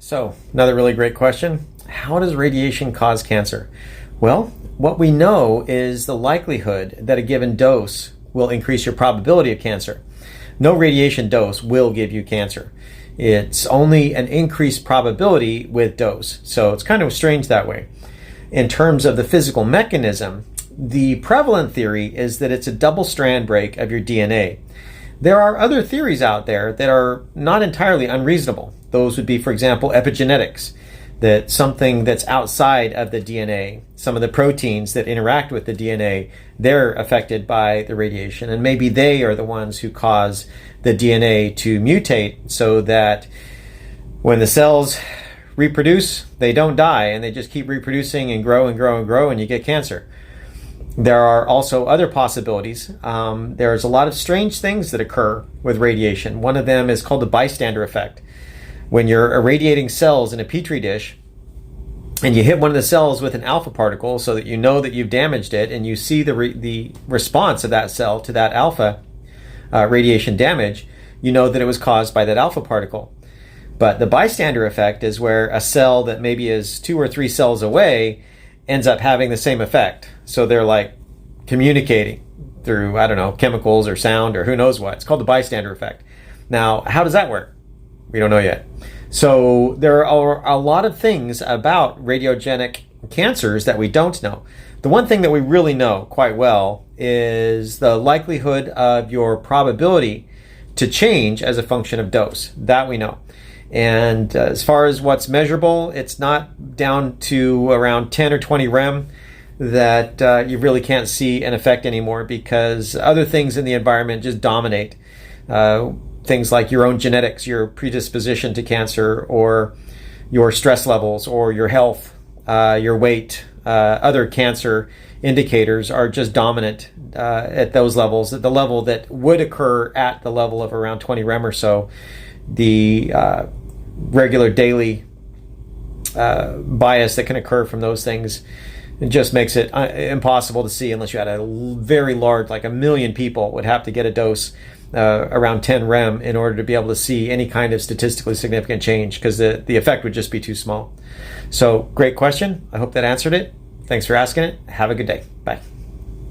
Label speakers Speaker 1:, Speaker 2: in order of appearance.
Speaker 1: So, another really great question. How does radiation cause cancer? Well, what we know is the likelihood that a given dose will increase your probability of cancer. No radiation dose will give you cancer. It's only an increased probability with dose. So it's kind of strange that way. In terms of the physical mechanism, the prevalent theory is that it's a double strand break of your DNA. There are other theories out there that are not entirely unreasonable. Those would be, for example, epigenetics, that something that's outside of the DNA, some of the proteins that interact with the DNA, they're affected by the radiation, and maybe they are the ones who cause the DNA to mutate so that when the cells reproduce, they don't die, and they just keep reproducing and grow and grow and grow, and you get cancer. There are also other possibilities. There's a lot of strange things that occur with radiation. One of them is called the bystander effect. When you're irradiating cells in a petri dish and you hit one of the cells with an alpha particle so that you know that you've damaged it, and you see the response of that cell to that alpha radiation damage, you know that it was caused by that alpha particle. But the bystander effect is where a cell that maybe is 2 or 3 cells away ends up having the same effect. So they're like communicating through, I don't know, chemicals or sound or who knows what. It's called the bystander effect. Now, how does that work? We don't know yet. So there are a lot of things about radiogenic cancers that we don't know. The one thing that we really know quite well is the likelihood of your probability to change as a function of dose. That we know. And as far as what's measurable, it's not down to around 10 or 20 rem that you really can't see an effect anymore, because other things in the environment just dominate. Things like your own genetics, your predisposition to cancer, or your stress levels, or your health, your weight, other cancer indicators are just dominant at those levels. At the level that would occur at the level of around 20 rem or so, the regular daily bias that can occur from those things, it just makes it impossible to see unless you had a very large, like 1 million people would have to get a dose around 10 rem in order to be able to see any kind of statistically significant change, because the effect would just be too small. So great question. I hope that answered it. Thanks for asking it. Have a good day. Bye.